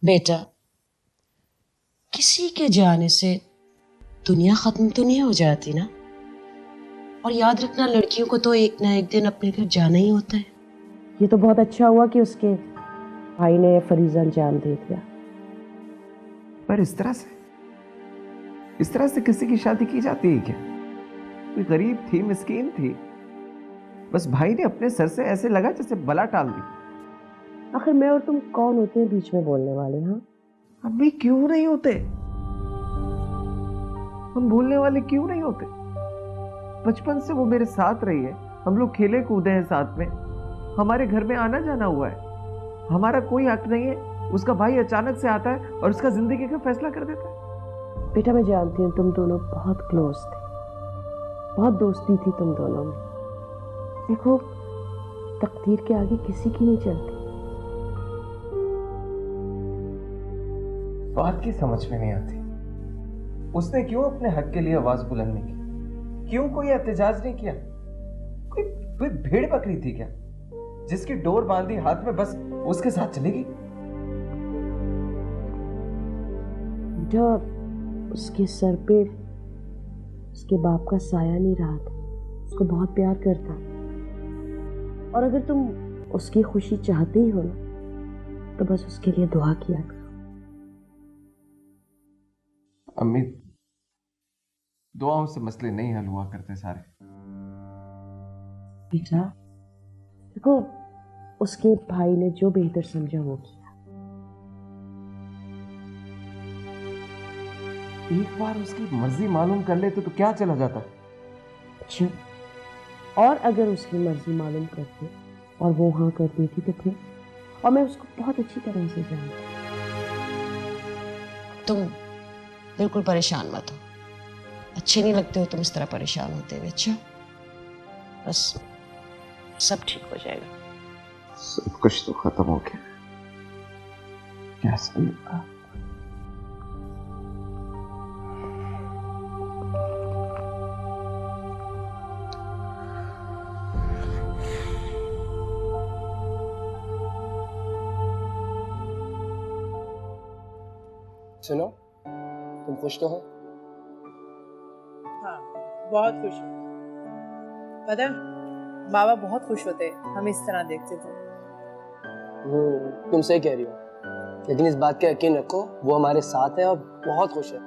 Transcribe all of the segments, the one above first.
बेटा, किसी के जाने से दुनिया खत्म तो नहीं हो जाती ना। और याद रखना, लड़कियों को तो एक ना एक दिन अपने घर जाना ही होता है। ये तो बहुत अच्छा हुआ कि उसके भाई ने फरीजा अंजाम दे दिया। पर इस तरह से किसी की शादी की जाती है क्या? कोई गरीब थी, मिस्कीन थी, बस भाई ने अपने सर से ऐसे लगा जैसे बला टाल दी। आखिर मैं और तुम कौन होते हैं बीच में बोलने वाले? हाँ, अभी क्यों नहीं होते? हम बोलने वाले क्यों नहीं होते? बचपन से वो मेरे साथ रही है, हम लोग खेले कूदे हैं साथ में, हमारे घर में आना जाना हुआ है। हमारा कोई हक नहीं है, उसका भाई अचानक से आता है और उसका जिंदगी का फैसला कर देता है। बेटा मैं जानती हूँ तुम दोनों बहुत क्लोज थे, बहुत दोस्ती थी तुम दोनों में। देखो, तकदीर के आगे किसी की नहीं चलती। बात की समझ में नहीं आती, उसने क्यों अपने हक के लिए आवाज बुलंद नहीं की? क्यों कोई एहतजाज नहीं किया? कोई भेड़ बकरी थी क्या जिसकी डोर बांधी हाथ में बस उसके साथ चलेगी? बेटा, उसके सर पे उसके बाप का साया नहीं रहा था, उसको बहुत प्यार करता। और अगर तुम उसकी खुशी चाहते ही हो ना, तो बस उसके लिए दुआ किया करो। अम्मी, दुआओं से मसले नहीं हल हुआ करते सारे। बेटा देखो, उसके भाई ने जो बेहतर समझा वो किया। एक बार उसकी मर्जी मालूम कर लेते तो क्या चला जाता? अच्छा, और अगर उसकी मर्जी मालूम करते और वो हाँ कर देती तो फिर? और मैं उसको बहुत अच्छी तरह से जानती। तुम बिल्कुल परेशान मत हो, अच्छे नहीं लगते हो तुम इस तरह परेशान होते हुए। अच्छा, बस सब ठीक हो जाएगा। सब कुछ तो खत्म हो गया, क्या सही होगा? सुनो, तुम खुश तो हो? हाँ, बहुत खुश हूँ। पता है, बाबा बहुत खुश होते हम इस तरह देखते थे। तुम सही कह रही हो, लेकिन इस बात का यकीन रखो, वो हमारे साथ है और बहुत खुश है।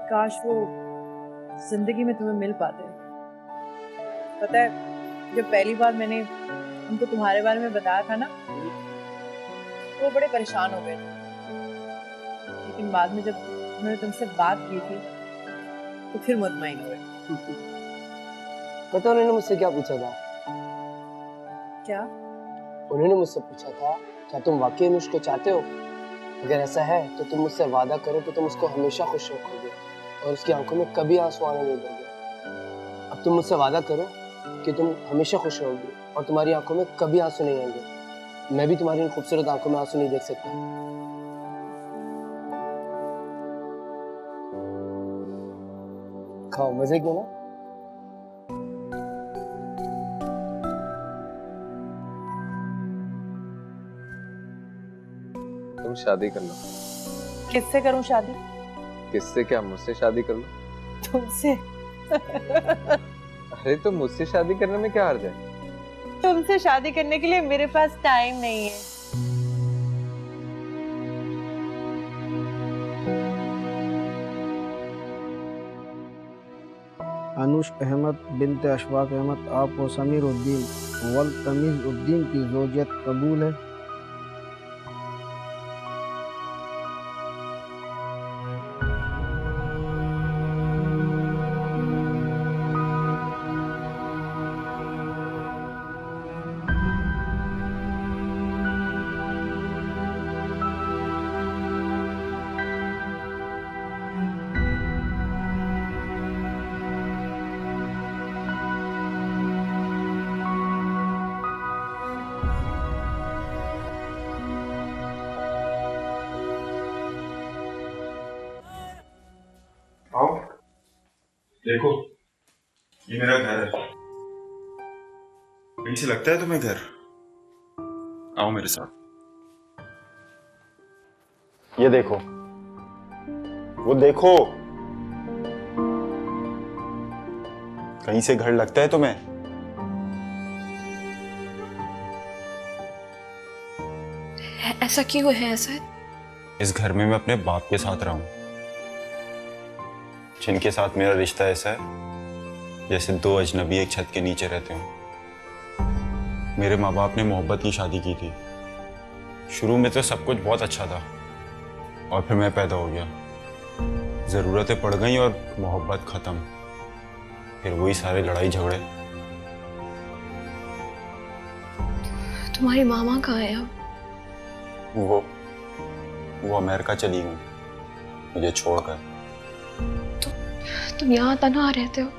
काश वो जिंदगी में तुम्हें मिल पाते। पता है, जब पहली बार मैंने उनको तुम्हारे बारे में बताया था ना, तो वो बड़े परेशान हो गए थे। लेकिन बाद में जब उन्होंने तुमसे बात की थी तो फिर मुतमईन हुए। पता उन्होंने मुझसे क्या पूछा था? क्या? उन्होंने मुझसे पूछा था, क्या तुम वाकई अनुष को चाहते हो? अगर ऐसा है तो तुम मुझसे वादा करो कि तुम उसको हमेशा खुश रखोगे और उसकी आंखों में कभी आंसू आने नहीं दोगे। अब तुम मुझसे वादा करो कि तुम हमेशा खुश रहोगी और तुम्हारी आंखों में कभी आंसू नहीं आएंगे। मैं भी तुम्हारी इन खूबसूरत आंखों में आंसू नहीं देख सकता। खाओ, मजे क्यों ना? तुम शादी कर लो। किससे करूं शादी? किससे क्या, मुझसे शादी कर लो। तुमसे? अरे तो मुझसे शादी करने में क्या हर्ज है? तुमसे शादी करने के लिए मेरे पास टाइम नहीं है। अनुष अहमद बिनते अशफाक अहमद आपको समीर उद्दीन वल तमीज़ उद्दीन की ज़ौजियत कबूल है? आओ, देखो, ये मेरा घर है। कहीं से लगता है तुम्हें घर? आओ मेरे साथ। ये देखो, वो देखो, कहीं से घर लगता है तुम्हें? ऐसा क्यों है ऐसा? इस घर में मैं अपने बाप के साथ रहा हूं, जिनके साथ मेरा रिश्ता ऐसा है जैसे दो अजनबी एक छत के नीचे रहते हो। मेरे माँ बाप ने मोहब्बत की शादी की थी। शुरू में तो सब कुछ बहुत अच्छा था और फिर मैं पैदा हो गया, जरूरतें पड़ गई और मोहब्बत खत्म। फिर वही सारे लड़ाई झगड़े। तुम्हारी मामा कहाँ है अब? वो अमेरिका चली गई मुझे छोड़कर। तुम यहाँ तन्हा रहते हो,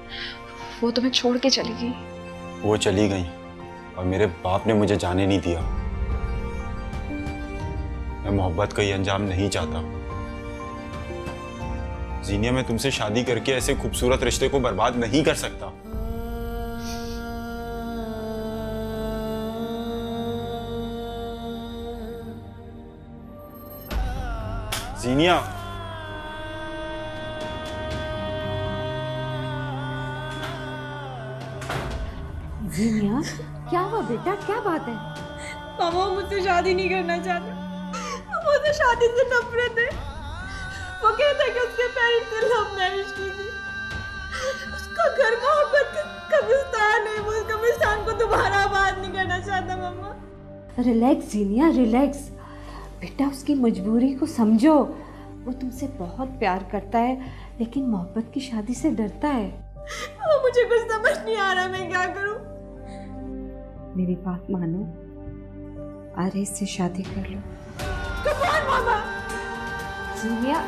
वो तुम्हें छोड़ के चली गई। वो चली गई और मेरे बाप ने मुझे जाने नहीं दिया। मैं मोहब्बत का ये अंजाम नहीं चाहता। जीनिया, मैं तुमसे शादी करके ऐसे खूबसूरत रिश्ते को बर्बाद नहीं कर सकता। जीनिया, जीनिया, क्या हुआ बेटा, क्या बात है? मामा मुझसे शादी नहीं करना चाहता, मुझे शादी से नफरत है। वो कहता है कि उसके पेरेंट्स ने लव मैरिज की थी, उसका घर मोहब्बत का कब्रिस्तान है, वो उस कब्रिस्तान को दोबारा आबाद नहीं करना चाहता। मामा रिलैक्स जीनिया, रिलैक्स बेटा, उसकी मजबूरी को समझो। वो तुमसे बहुत प्यार करता है लेकिन मोहब्बत की शादी से डरता है। वो मुझे कुछ समझ नहीं आ रहा, मैं क्या करूं? मेरी बात मानो, आरिस से शादी कर लो। कौन मामा? जीनिया,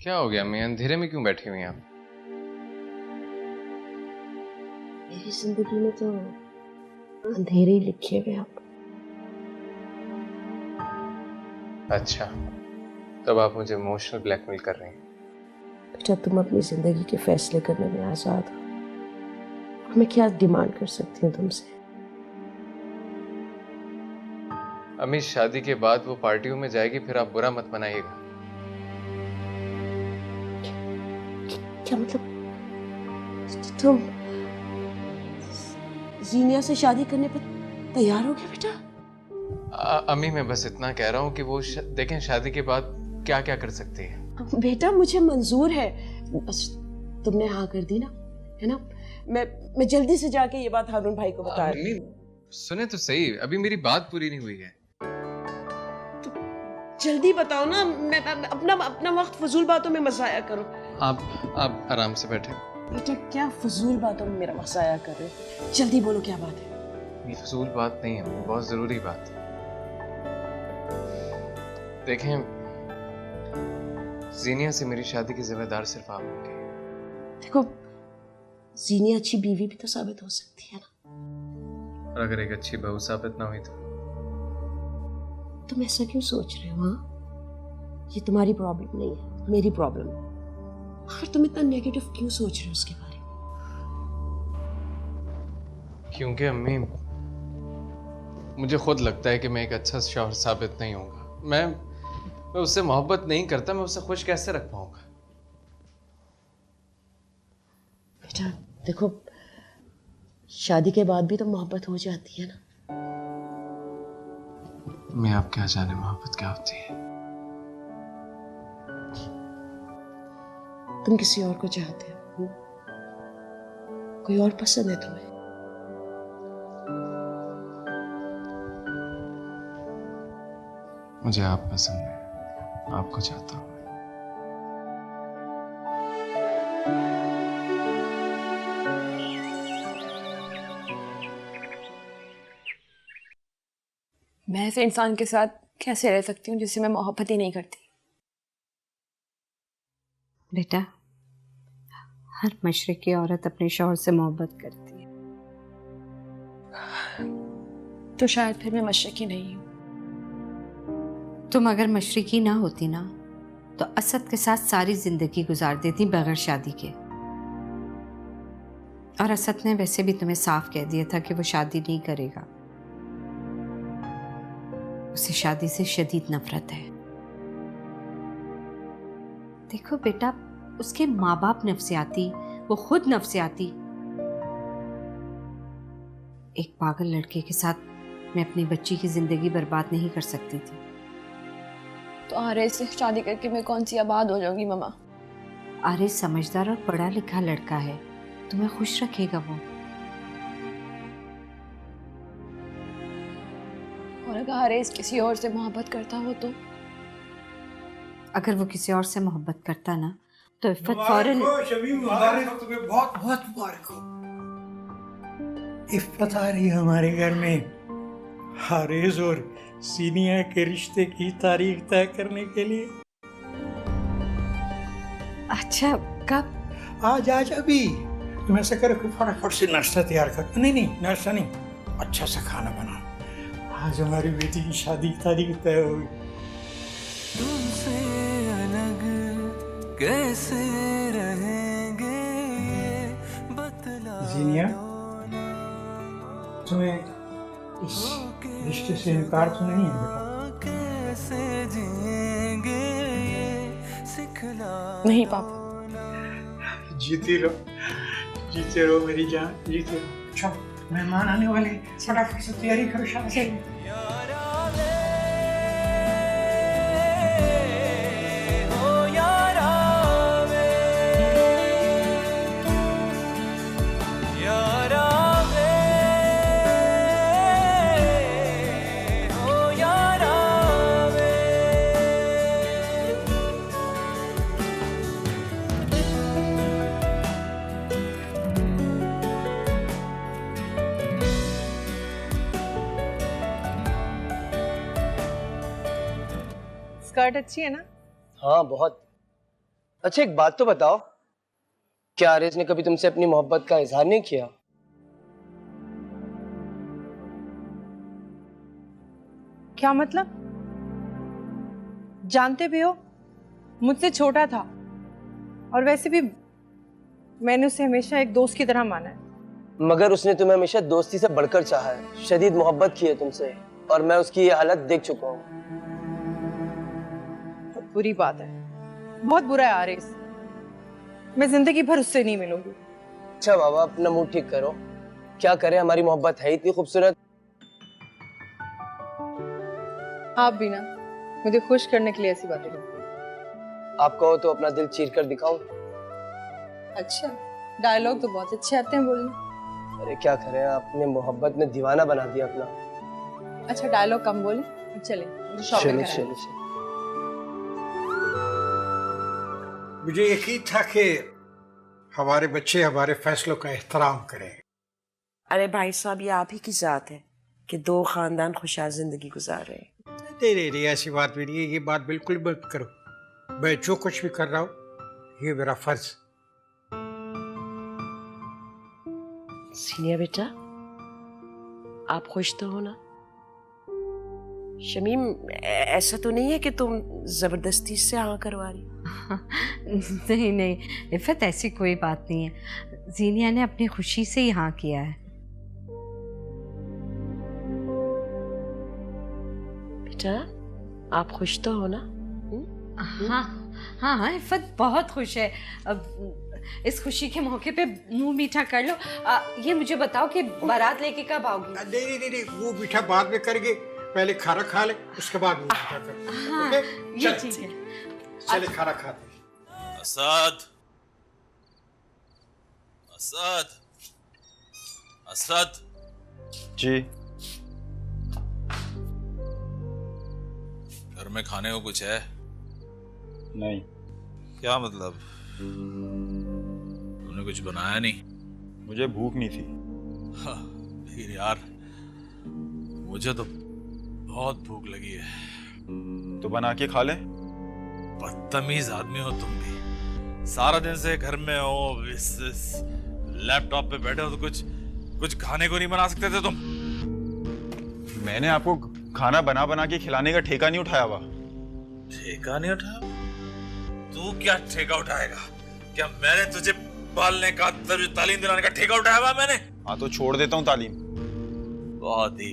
क्या हो गया? मैं अंधेरे में क्यों बैठी हुई हैं आप? मेरी जिंदगी में तो अंधेरे ही लिखे हुए आप। अच्छा, तब आप मुझे इमोशनल ब्लैकमेल कर रही हैं। बेटा, तुम अपनी जिंदगी के फैसले करने में आजाद हो और मैं क्या डिमांड कर सकती हूँ तुमसे? अम्मी, शादी के बाद वो पार्टियों में जाएगी, फिर आप बुरा मत मनाइएगा। क्या मतलब? तुम जीनिया से शादी करने पर तैयार हो गए बेटा? अम्मी, मैं बस इतना कह रहा हूँ कि वो देखें शादी के बाद क्या क्या कर सकती है। बेटा, मुझे मंजूर है, बस तुमने हाँ कर दी ना, है ना? मैं जल्दी से जाके ये बात हारून भाई को बता रही। अम्मी सुने तो सही, अभी मेरी बात पूरी नहीं हुई है। तो जल्दी बताओ ना, मैं अपना वक्त फजूल बातों में मजाया करो। आप आराम से बैठे। बेटा, क्या फजूल बातों में मेरा वक्त जाया कर रहे हो? जल्दी बोलो, क्या बात है? ये फजूल बात नहीं है, बहुत जरूरी बात है। देखें, जीनिया से मेरी शादी की जिम्मेदार सिर्फ आप होंगे। देखो, जीनिया अच्छी बीवी भी तो साबित हो सकती है ना। और अगर एक अच्छी बहू साबित ना हुई तो? तुम ऐसा क्यों सोच रहे हो? हाँ, ये तुम्हारी प्रॉब्लम नहीं है, मेरी प्रॉब्लम है। आखिर तुम इतना नेगेटिव क्यों सोच रहे हो उसके बारे में? क्योंकि अम्मी, मुझे खुद लगता है कि मैं एक अच्छा शौहर साबित नहीं होऊंगा। मैं उससे मोहब्बत नहीं करता, मैं उसे खुश कैसे रख पाऊंगा? बेटा देखो, शादी के बाद भी तो मोहब्बत हो जाती है ना। मैं आप क्या जाने मोहब्बत क्या होती है। तुम किसी और को चाहते हो, कोई और पसंद है तुम्हें? मुझे आप पसंद है, आपको चाहता हूं। मैं ऐसे इंसान के साथ कैसे रह सकती हूँ जिससे मैं मोहब्बत ही नहीं करती? बेटा, हर मशरकी औरत अपने शौहर से मोहब्बत करती है। तो शायद फिर मैं मशरकी नहीं हूँ। तुम अगर मशरकी ना होती ना तो असद के साथ सारी जिंदगी गुजार देती बगैर शादी के। और असद ने वैसे भी तुम्हें साफ कह दिया था कि वो शादी नहीं करेगा, उसे शादी से शदीद नफरत है। देखो बेटा, उसके माँ बाप नफसियाती, वो खुद नफसियाती। एक पागल लड़के के साथ मैं अपनी बच्ची की जिंदगी बर्बाद नहीं कर सकती थी। तो आरिस से शादी करके मैं कौन सी आबाद हो जाऊंगी मम्मा? आरिस समझदार और पढ़ा लिखा लड़का है, तुम्हें खुश रखेगा वो। और अगर आरिस किसी और से मोहब्बत करता हो तो? अगर वो किसी और से मोहब्बत करता ना तो इफ़त फौरन। शमीम मुबारक हो तुम्हें, बहुत बहुत मुबारक हो। इफ़त आ रही है हमारे घर में हारिस और सीनिया के रिश्ते की तारीख तय करने के लिए। अच्छा, कब? आज आज अभी। तुम ऐसा करो कि फटाफट से नाश्ता तैयार कर। नहीं, नाश्ता नहीं, अच्छा सा खाना बनाओ। आज हमारी बेटी की शादी की तारीख तय होगी। तुमसे अलग कैसे रहेंगे बतला। जीनिया, तुम्हें इस रिश्ते से इनकार तो नहीं है बेटा? कैसे जिएंगे सिखला। नहीं पापा। जीते रहो मेरी जान, जीते रहो। चलो, मेहमान आने वाले, फटाफट से तैयारी करो। शाबाश। स्कर्ट अच्छी है ना? हाँ बहुत। अच्छा एक बात तो बताओ, क्या आरिस ने कभी तुमसे अपनी मोहब्बत का इजहार नहीं किया? क्या मतलब? जानते भी हो मुझसे छोटा था, और वैसे भी मैंने उसे हमेशा एक दोस्त की तरह माना है। मगर उसने तुम्हें हमेशा दोस्ती से बढ़कर चाहा है, शदीद मोहब्बत की है तुमसे, और मैं उसकी ये हालत देख चुका हूँ। बुरी बात है, बहुत बुरा है आरिस। मैं जिंदगी भर उससे नहीं मिलूंगी। अच्छा बाबा, अपना मूड ठीक करो। क्या करें, हमारी मोहब्बत है इतनी खूबसूरत। आप भी ना मुझे खुश करने के लिए ऐसी बातें करते हैं। आप कहो तो अपना दिल चीर कर दिखाऊं? अच्छा, डायलॉग तो बहुत अच्छे आते हैं बोलने। अरे क्या करें, आपने मोहब्बत में दीवाना बना दिया अपना। अच्छा डायलॉग कम बोले, चले मुझे शॉपिंग कराएं। चलो। मुझे यकीन था कि हमारे बच्चे हमारे फैसलों का एहतराम करें। अरे भाई साहब, ये आप ही की जात है कि दो खानदान खुशहाल जिंदगी गुजार रहे हैं। नहीं, ऐसी बात भी नहीं है। ये बात बिल्कुल मत करो। मैं जो कुछ भी कर रहा हूँ ये मेरा फर्ज। सीनिया बेटा, आप खुश तो हो ना? शमीम, ऐसा तो नहीं है कि तुम जबरदस्ती से हाँ करवा रही? नहीं इफ़त, ऐसी कोई बात नहीं है। जीनिया ने अपनी खुशी से ही हाँ किया है। बेटा, आप खुश तो हो ना? हाँ, इफ़त बहुत खुश है। अब इस खुशी के मौके पे मुंह मीठा कर लो। ये मुझे बताओ कि बारात लेके कब आओगी? नहीं, वो मीठा बाद में करेंगे। पहले खाना खा ले, उसके बाद मुंह मीठा कर। हाँ, ये ठीक है। चले खाना खाते। असद जी। घर में खाने को कुछ है? नहीं। क्या मतलब? तुमने कुछ बनाया नहीं? मुझे भूख नहीं थी। लेकिन यार, मुझे तो बहुत भूख लगी है। तो बना के खा ले। बदतमीज आदमी हो तुम भी। सारा दिन से घर में हो, इस लैपटॉप पे बैठे हो, तो कुछ खाने को नहीं बना सकते थे तुम? मैंने आपको खाना बना के खिलाने का ठेका नहीं उठाया हुआ। ठेका नहीं उठाया? तू क्या ठेका उठाएगा? क्या मैंने तुझे पालने का, तुझे तालीम दिलाने का ठेका उठाया हुआ मैंने? हाँ तो छोड़ देता हूँ तालीम। बहुत ही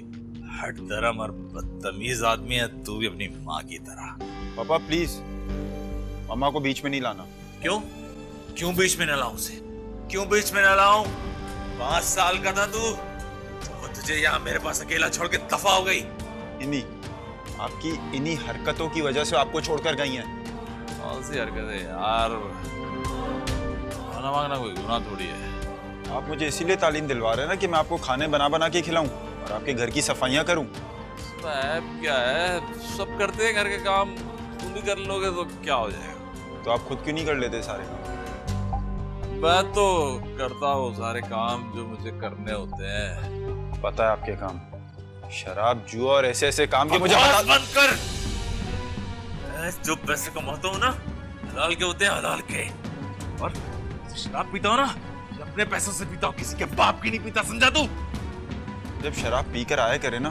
हट धर्म और बदतमीज आदमी है तू भी अपनी माँ की तरह। पापा प्लीज मम्मा को बीच में नहीं लाना। क्यों? क्यों बीच में न लाऊं उसे? क्यों बीच में न लाऊं? 5 साल का था तू तो तुझे यहाँ मेरे पास अकेला छोड़ के दफा हो गई। आपकी इन्हीं हरकतों की वजह से आपको छोड़कर गई हैं। कौन सी हरकतें यार? खाना मांगना कोई गुनाह थोड़ी है। आप मुझे इसीलिए तालीम दिलवा रहे हैं ना कि मैं आपको खाने बना बना के खिलाऊं और आपके घर की सफाइयां करूं। क्या है, सब करते हैं घर के काम, तुम भी कर लोगे तो क्या हो जाएगा? तो आप खुद क्यों नहीं कर लेते सारे काम? मैं तो करता हूँ सारे काम जो मुझे करने होते हैं। पता है आपके काम, शराब, जुआ और ऐसे ऐसे काम के मुझे बंद कर। जो पैसे कमाता हूँ ना, हलाल के होते हैं, हलाल के। और शराब पीता हूँ ना, अपने पैसों से पीता हूँ, किसी के बाप की नहीं पीता, समझा तू? जब शराब पीकर आया करे ना,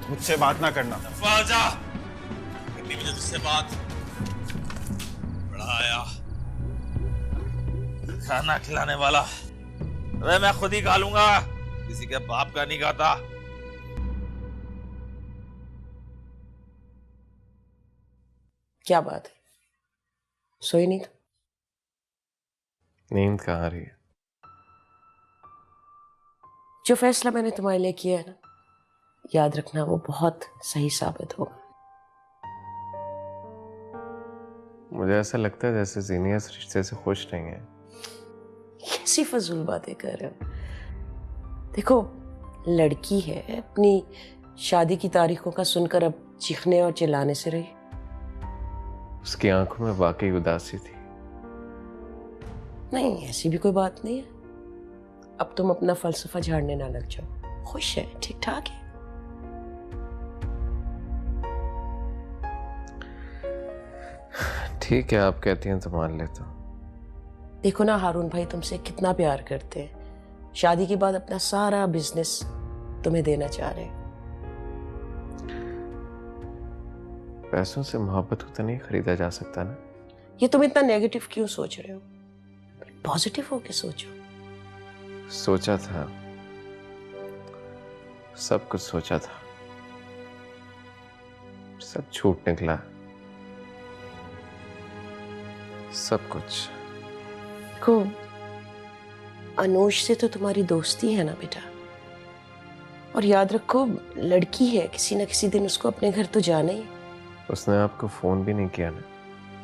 मुझसे बात ना करना। जा करनी मुझे तुझसे बात। बड़ा आया खाना खिलाने वाला। अरे मैं खुद ही खा लूंगा, किसी के बाप का नहीं खाता। क्या बात है, सोई नहीं था? नींद कहाँ आ रही है? जो फैसला मैंने तुम्हारे लिए किया है ना, याद रखना वो बहुत सही साबित होगा। मुझे ऐसा लगता है जैसे जीनिया इस रिश्ते से खुश नहीं है। कैसी फजूल बातें कर रहे हो? देखो, लड़की है, अपनी शादी की तारीखों का सुनकर अब चीखने और चिल्लाने से रही। उसकी आंखों में वाकई उदासी थी। नहीं, ऐसी भी कोई बात नहीं है। अब तुम अपना फलसफा झाड़ने ना लग जाओ। खुश है, ठीक ठाक है। ठीक है, आप कहती हैं तो मान लेता हूं। देखो ना, हारून भाई तुमसे कितना प्यार करते हैं। शादी के बाद अपना सारा बिजनेस तुम्हें देना चाह रहे हैं। पैसों से मोहब्बत को तो नहीं खरीदा जा सकता ना। ये तुम इतना नेगेटिव क्यों सोच रहे हो? पॉजिटिव होके सोचो। सोचा था, सब कुछ सोचा था, सब झूठ निकला, सब कुछ। देखो, अनुज से तो तुम्हारी दोस्ती है ना बेटा, और याद रखो लड़की है, किसी न किसी दिन उसको अपने घर तो जाना ही। उसने आपको फोन भी नहीं किया ना?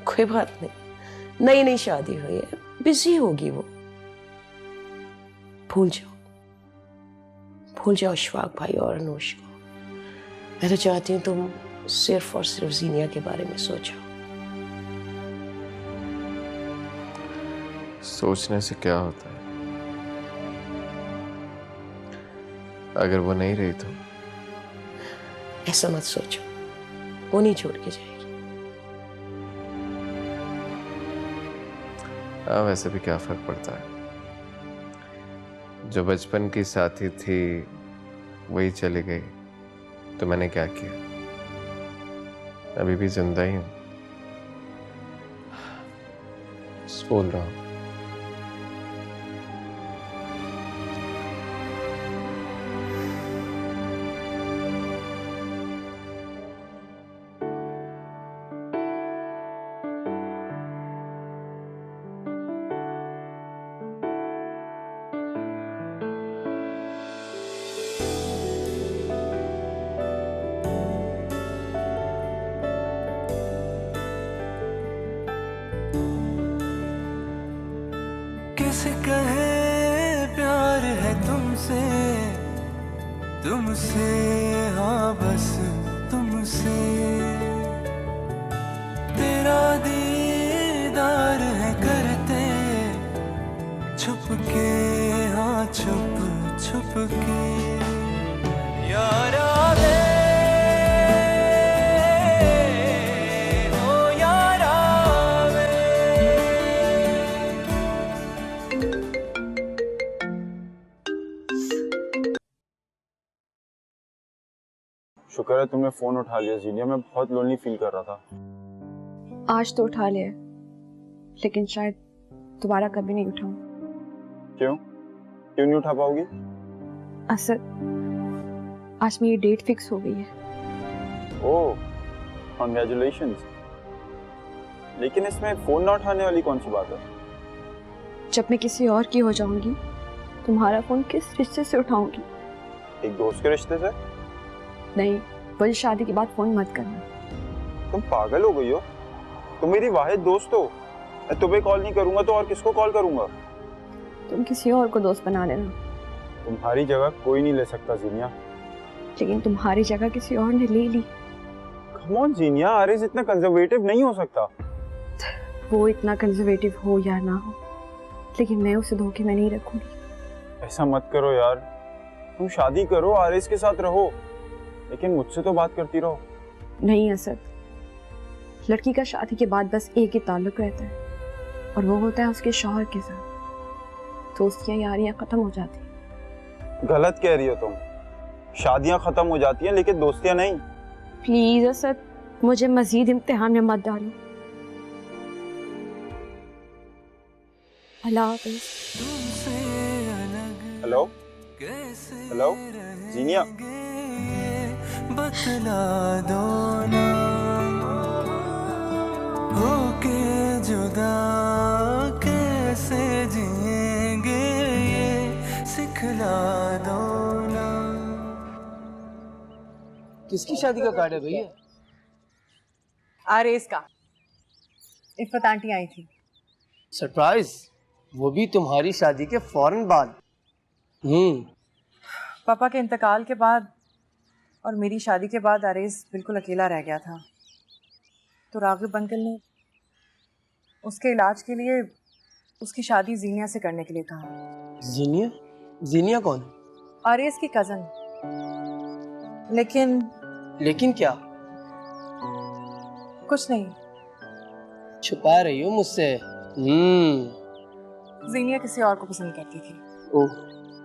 कोई बात नहीं, नई नई शादी हुई है, बिजी होगी वो। भूल जाओ, भूल जाओ इशफाक भाई और अनुज को। मैं तो चाहती हूँ तुम सिर्फ और सिर्फ जीनिया के बारे में सोचो। सोचने से क्या होता है? अगर वो नहीं रही तो? ऐसा मत सोचो, वो नहीं छोड़ के जाएगी। हाँ, वैसे भी क्या फर्क पड़ता है? जो बचपन की साथी थी वही चली गई तो मैंने क्या किया? अभी भी जिंदा ही हूं, बोल रहा हूं। कैसे कहे प्यार है तुमसे, तुमसे, हाँ बस तुमसे। तेरा दीदार है करते छुप के, हाँ छुप छुप के। यारा वे शुक्र है तुमने फोन उठा लिया जीनिया, मैं बहुत लोनली फील कर रहा था। आज तो उठा लिया, लेकिन शायद दोबारा कभी नहीं उठाऊं। क्यों क्यों नहीं उठा पाओगी? असद, आज मेरी डेट फिक्स हो गई है। ओह, कॉन्ग्रेचुलेशंस। लेकिन इसमें फोन ना उठाने वाली कौन सी बात है? जब मैं किसी और की हो जाऊंगी, तुम्हारा फोन किस रिश्ते से उठाऊंगी? एक दोस्त के रिश्ते से? नहीं, बोल शादी के बाद फोन मत करना। तुम पागल हो गई हो? तुम मेरी वाहिद दोस्त हो। मैं तुम्हें कॉल नहीं करूंगा तो और किसको कॉल करूंगा? तुम किसी और को दोस्त बना लेना। तुम्हारी जगह कोई नहीं ले सकता जीनिया। लेकिन तुम्हारी जगह किसी और ने ले ली। कम ऑन जीनिया, आरिस इतना कंजर्वेटिव नहीं हो सकता। वो इतना कंजर्वेटिव हो या ना हो, लेकिन मैं उसे धोखे में नहीं रखूंगी। ऐसा मत करो यार, तुम शादी करो, आरिस के साथ रहो, लेकिन मुझसे तो बात करती रहो। नहीं असद, लड़की का शादी के बाद बस एक ही ताल्लुक रहता है, और वो होता है उसके शौहर के साथ। दोस्तियां यारियां खत्म हो जाती हैं। गलत कह रही हो तुम। शादियां खत्म हो जाती हैं लेकिन दोस्तियां नहीं। प्लीज असद, मुझे मजीद इम्तिहान में मत डालो। अल्लाह हाफ़िज़। हेलो हेलो जीनिया, बतला दो ना होके जुदा कैसे जिएंगे, ये सिखला दो ना। किसकी शादी का कार्ड है भैया? आरेस का। इफ़त आंटी आई थी। सरप्राइज, वो भी तुम्हारी शादी के फौरन बाद। पापा के इंतकाल के बाद और मेरी शादी के बाद आरेस बिल्कुल अकेला रह गया था, तो रागिब अंकल ने उसके इलाज के लिए उसकी शादी जीनिया से करने के लिए कहा। जीनिया? जीनिया कौन? आरेस की कज़न। लेकिन क्या? कुछ नहीं। छुपा रही हो मुझसे? जीनिया किसी और को पसंद करती थी। ओह।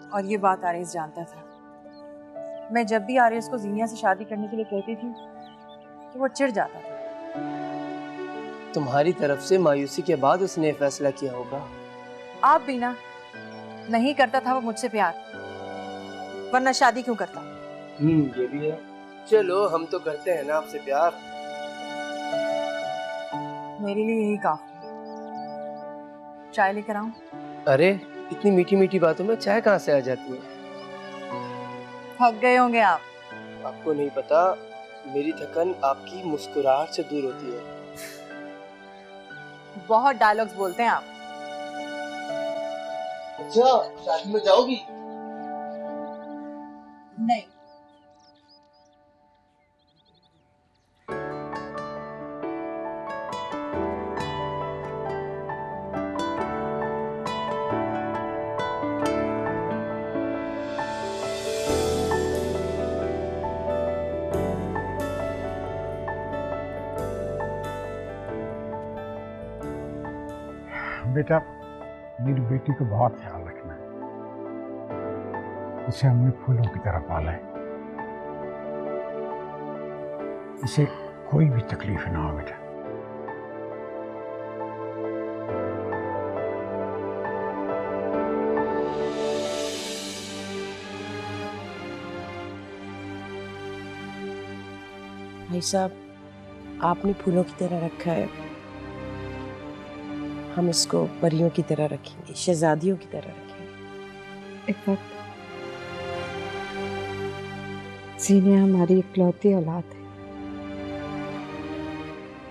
और ये बात आरेस जानता था। मैं जब भी आरेस को जीनिया से शादी करने के लिए कहती थी तो वो चिढ़ जाता था। तुम्हारी तरफ से मायूसी के बाद उसने फैसला किया होगा। आप भी ना, नहीं करता था वो मुझसे प्यार, वरना शादी क्यों करता? ये भी है। चलो, हम तो करते हैं ना आपसे प्यार। मेरे लिए यही काफी। चाय लेकर आऊं? अरे, इतनी मीठी मीठी बातों में चाय कहाँ से आ जाती है? थक गए होंगे आप। आपको नहीं पता, मेरी थकन आपकी मुस्कुराहट से दूर होती है। बहुत डायलॉग्स बोलते हैं आप। अच्छा, शादी में जाओगी? नहीं। बेटा, मेरी बेटी को बहुत ख्याल रखना है। इसे हमने फूलों की तरह पाला है। इसे कोई भी तकलीफ ना हो बेटा। भाई साहब, आपने फूलों की तरह रखा है, हम इसको परियों की तरह रखेंगे, शहजादियों की तरह रखेंगे। इफ़त, जीनिया हमारी इकलौती औलाद है।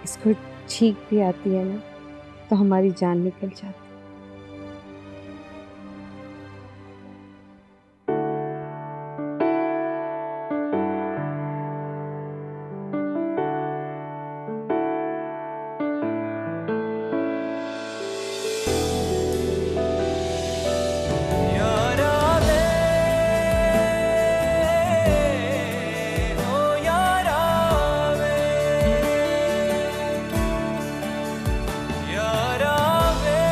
इसको छींक भी आती है ना तो हमारी जान निकल जाती है। यारा वे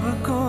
अब को